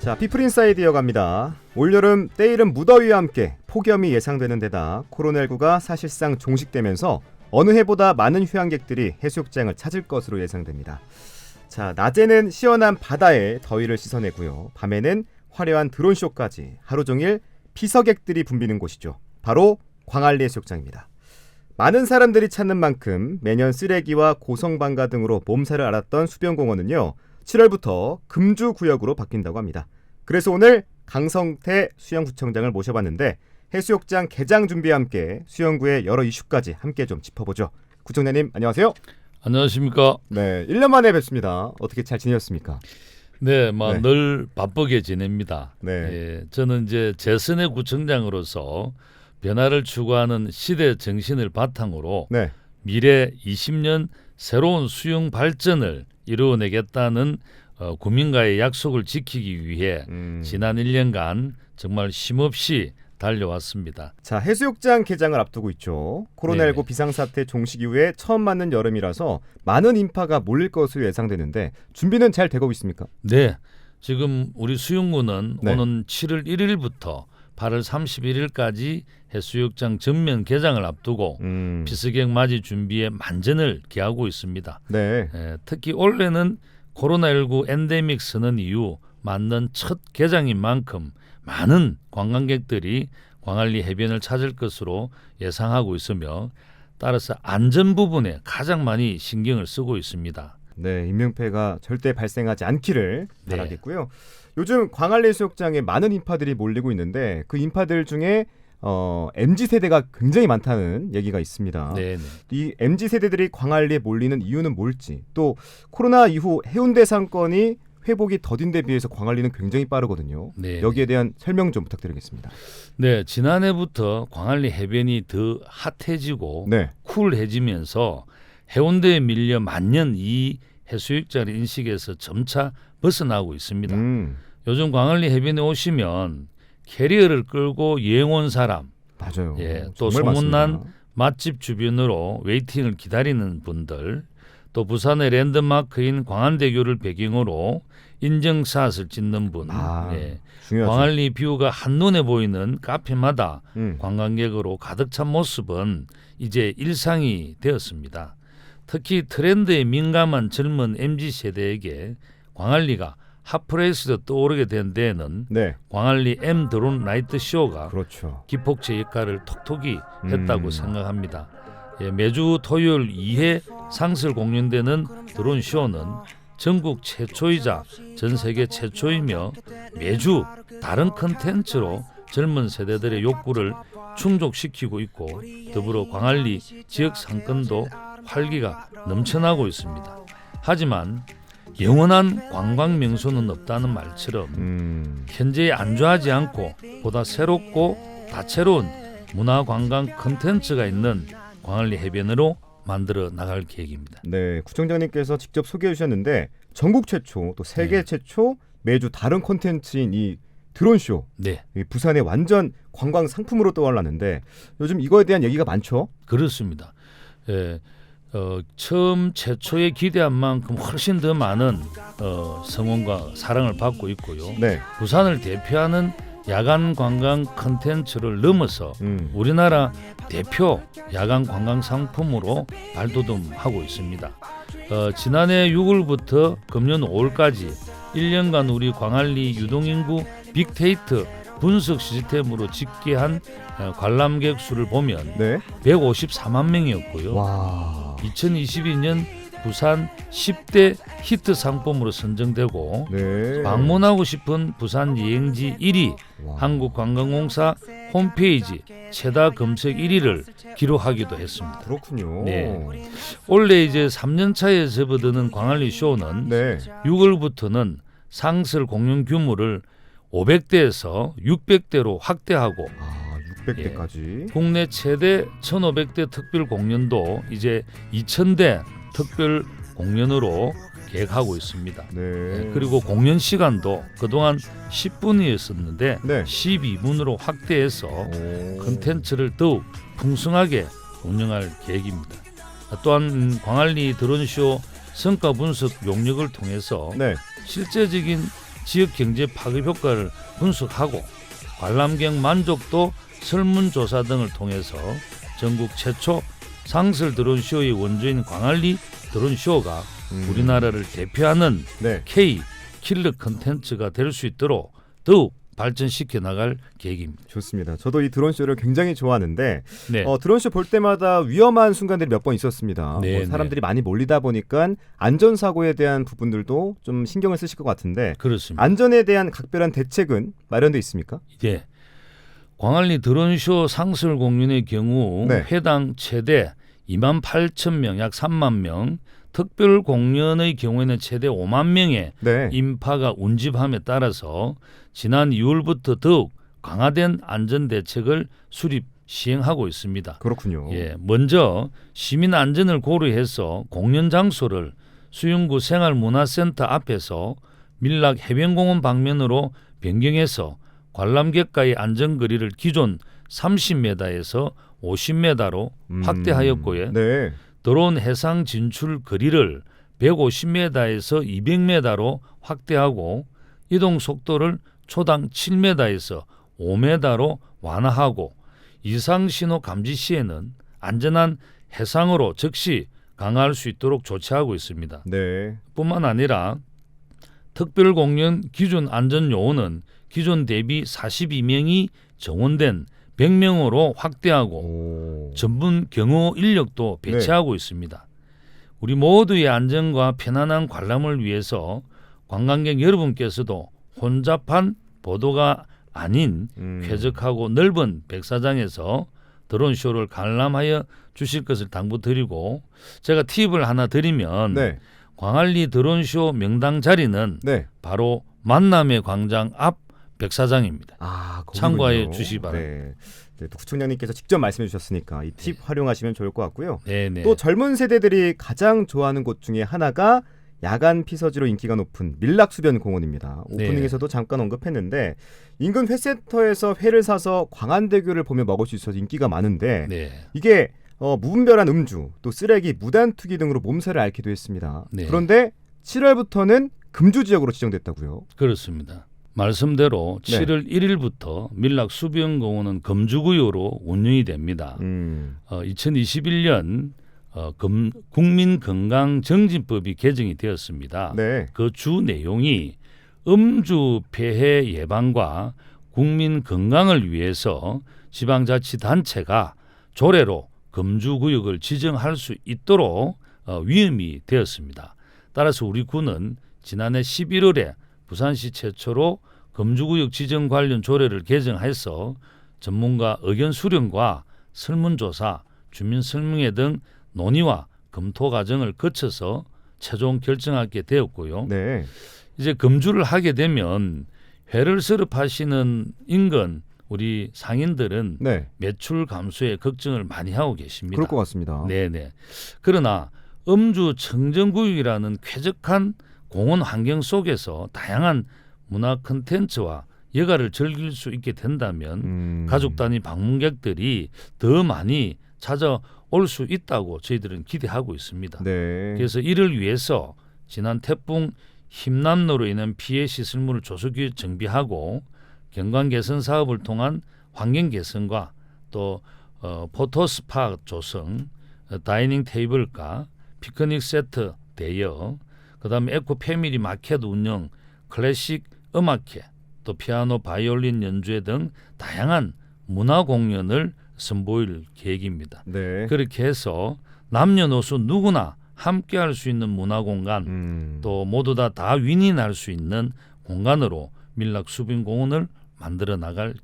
자, 피플인사이드 이어갑니다. 올여름 때이른 무더위와 함께 폭염이 예상되는 데다 코로나19가 사실상 종식되면서 어느 해보다 많은 휴양객들이 해수욕장을 찾을 것으로 예상됩니다. 자, 낮에는 시원한 바다에 더위를 씻어내고요. 밤에는 화려한 드론쇼까지 하루 종일 피서객들이 붐비는 곳이죠. 바로 광안리 해수욕장입니다. 많은 사람들이 찾는 만큼 매년 쓰레기와 고성방가 등으로 몸살을 앓았던 수변공원은요, 7월부터 금주구역으로 바뀐다고 합니다. 그래서 오늘 강성태 수영구청장을 모셔봤는데 해수욕장 개장 준비와 함께 수영구의 여러 이슈까지 함께 좀 짚어보죠. 구청장님 안녕하세요. 안녕하십니까. 네, 1년 만에 뵙습니다. 어떻게 잘 지내셨습니까? 네, 늘 바쁘게 지냅니다. 네. 예, 저는 이제 재선의 구청장으로서 변화를 추구하는 시대 정신을 바탕으로 네. 미래 20년 새로운 수영 발전을 이루어내겠다는 국민과의 약속을 지키기 위해 지난 1년간 정말 쉼없이 달려왔습니다. 자, 해수욕장 개장을 앞두고 있죠. 코로나19 네네. 비상사태 종식 이후에 처음 맞는 여름이라서 많은 인파가 몰릴 것으로 예상되는데 준비는 잘 되고 있습니까? 네, 지금 우리 수영구는 네. 오는 7월 1일부터 8월 31일까지 해수욕장 전면 개장을 앞두고 피서객 맞이 준비에 만전을 기하고 있습니다. 네. 특히 올해는 코로나19 엔데믹 선언 이후 맞는 첫 개장인 만큼 많은 관광객들이 광안리 해변을 찾을 것으로 예상하고 있으며 따라서 안전 부분에 가장 많이 신경을 쓰고 있습니다. 네, 인명피해가 절대 발생하지 않기를 네. 바라겠고요. 요즘 광안리 해수욕장에 많은 인파들이 몰리고 있는데 그 인파들 중에 MZ세대가 굉장히 많다는 얘기가 있습니다. 네. 이 MZ세대들이 광안리에 몰리는 이유는 뭘지, 또 코로나 이후 해운대 상권이 회복이 더딘 데 비해서 광안리는 굉장히 빠르거든요. 네. 여기에 대한 설명 좀 부탁드리겠습니다. 네, 지난해부터 광안리 해변이 더 핫해지고 네. 쿨해지면서 해운대에 밀려 만년 이 해수욕장 인식에서 점차 벗어나고 있습니다. 요즘 광안리 해변에 오시면 캐리어를 끌고 여행 온 사람, 맞아요. 또 정말 소문난 많습니다. 맛집 주변으로 웨이팅을 기다리는 분들, 또 부산의 랜드마크인 광안대교를 배경으로 인증샷을 찍는 분, 중요하죠. 광안리 뷰가 한눈에 보이는 카페마다 음. 관광객으로 가득 찬 모습은 이제 일상이 되었습니다. 특히 트렌드에 민감한 젊은 MZ세대에게 광안리가 핫플레이스로 떠오르게 된 데에는 네. 광안리 M 드론 라이트 쇼가 그렇죠. 기폭제 역할을 톡톡히 했다고 생각합니다. 매주 토요일 2회 상설 공연되는 드론 쇼는 전국 최초이자 전 세계 최초이며 매주 다른 컨텐츠로 젊은 세대들의 욕구를 충족시키고 있고 더불어 광안리 지역 상권도 활기가 넘쳐나고 있습니다. 하지만 영원한 관광 명소는 없다는 말처럼 현재에 안주하지 않고 보다 새롭고 다채로운 문화관광 컨텐츠가 있는 광안리 해변으로 만들어 나갈 계획입니다. 네, 구청장님께서 직접 소개해 주셨는데 전국 최초 또 세계 최초 매주 다른 콘텐츠인 이 드론쇼. 네, 이 부산의 완전 관광 상품으로 떠올랐는데 요즘 이거에 대한 얘기가 많죠? 그렇습니다. 처음 최초에 기대한 만큼 훨씬 더 많은 성원과 사랑을 받고 있고요. 네. 부산을 대표하는 야간 관광 컨텐츠를 넘어서 우리나라 대표 야간 관광 상품으로 발돋움하고 있습니다. 지난해 6월부터 금년 5월까지 1년간 우리 광안리 유동인구 빅데이터 분석 시스템으로 집계한 관람객 수를 보면 154만 명이었고요. 와. 2022년 부산 10대 히트 상품으로 선정되고 방문하고 싶은 부산 여행지 1위, 한국관광공사 홈페이지 최다 검색 1위를 기록하기도 했습니다. 그렇군요. 네. 원래 이제 3년 차에 접어드는 광안리 쇼는 6월부터는 상설 공연 규모를 500대에서 600대로 확대하고 600대까지. 국내 최대 1500대 특별 공연도 이제 2000대 특별 공연으로 계획하고 있습니다. 그리고 공연 시간도 그동안 10분이었었는데 12분으로 확대해서 콘텐츠를 더욱 풍성하게 운영할 계획입니다. 또한 광안리 드론쇼 성과 분석 용역을 통해서 실제적인 지역 경제 파급 효과를 분석하고 관람객 만족도 설문조사 등을 통해서 전국 최초 상설 드론쇼의 원조인 광안리 드론쇼가 우리나라를 대표하는 네. K 킬러 컨텐츠가 될 수 있도록 더욱 발전시켜 나갈 계획입니다. 좋습니다. 저도 이 드론쇼를 굉장히 좋아하는데 네. 드론쇼 볼 때마다 위험한 순간들이 몇 번 있었습니다. 네, 뭐 사람들이 많이 몰리다 보니까 안전사고에 대한 부분들도 좀 신경을 쓰실 것 같은데 그렇습니다. 안전에 대한 각별한 대책은 마련돼 있습니까? 예. 광안리 드론쇼 상설 공연의 경우 네. 회당 최대 28,000명, 약 3만 명, 특별 공연의 경우에는 최대 5만 명의 네. 인파가 운집함에 따라서 지난 2월부터 더욱 강화된 안전 대책을 수립 시행하고 있습니다. 그렇군요. 예, 먼저 시민 안전을 고려해서 공연 장소를 수영구 생활문화센터 앞에서 밀락 해변공원 방면으로 변경해서 관람객과의 안전거리를 기존 30m에서 50m로 확대하였고요. 네. 드론 해상 진출 거리를 150m에서 200m로 확대하고 이동 속도를 초당 7m에서 5m로 완화하고 이상 신호 감지 시에는 안전한 해상으로 즉시 강화할 수 있도록 조치하고 있습니다. 네. 뿐만 아니라 특별 공연 기준 안전 요원은 기존 대비 42명이 정원된 100명으로 확대하고 오. 전문 경호 인력도 배치하고 있습니다. 우리 모두의 안전과 편안한 관람을 위해서 관광객 여러분께서도 혼잡한 보도가 아닌 쾌적하고 넓은 백사장에서 드론쇼를 관람하여 주실 것을 당부드리고 제가 팁을 하나 드리면 네. 광안리 드론쇼 명당 자리는 네. 바로 만남의 광장 앞 백사장입니다. 아, 거기군요. 참고해 주시기 바랍니다. 네. 네, 또 구청장님께서 직접 말씀해 주셨으니까 이 팁 활용하시면 좋을 것 같고요. 네네. 또 젊은 세대들이 가장 좋아하는 곳 중에 하나가 야간 피서지로 인기가 높은 밀락수변공원입니다. 오프닝에서도 잠깐 언급했는데 인근 회센터에서 회를 사서 광안대교를 보며 먹을 수 있어서 인기가 많은데 네. 이게 무분별한 음주, 또 쓰레기, 무단 투기 등으로 몸살을 앓기도 했습니다. 네. 그런데 7월부터는 금주 지역으로 지정됐다고요. 그렇습니다. 말씀대로 네. 7월 1일부터 밀락수변공원은 금주구역으로 운영이 됩니다. 2021년 국민건강정진법이 개정이 되었습니다. 네. 그 주 내용이 음주 폐해 예방과 국민 건강을 위해서 지방자치단체가 조례로 금주구역을 지정할 수 있도록 위임이 되었습니다. 따라서 우리 구는 지난해 11월에 부산시 최초로 금주구역 지정 관련 조례를 개정해서 전문가 의견 수렴과 설문조사, 주민설명회 등 논의와 검토 과정을 거쳐서 최종 결정하게 되었고요. 네. 이제 금주를 하게 되면 회를 서럽하시는 인근 우리 상인들은 네. 매출 감소에 걱정을 많이 하고 계십니다. 그럴 것 같습니다. 네네. 그러나 음주 청정구역이라는 쾌적한 공원 환경 속에서 다양한 문화 콘텐츠와 여가를 즐길 수 있게 된다면 가족 단위 방문객들이 더 많이 찾아올 수 있다고 저희들은 기대하고 있습니다. 네. 그래서 이를 위해서 지난 태풍 힘남노로 인한 피해 시설물을 조속히 정비하고 경관 개선 사업을 통한 환경 개선과 또 포토스파 조성, 다이닝 테이블과 피크닉 세트 대여, 그다음에 에코 패밀리 마켓 운영, 클래식 음악회, 또 피아노, 바이올린 연주회 등 다양한 문화 공연을 선보일 계획입니다. 네. 그렇게 해서 남녀노소 누구나 함께할 수 있는 문화 공간, 또 모두 다 윈윈할 수 있는 공간으로 밀락수변공원을 만들어 나갈 계획입니다.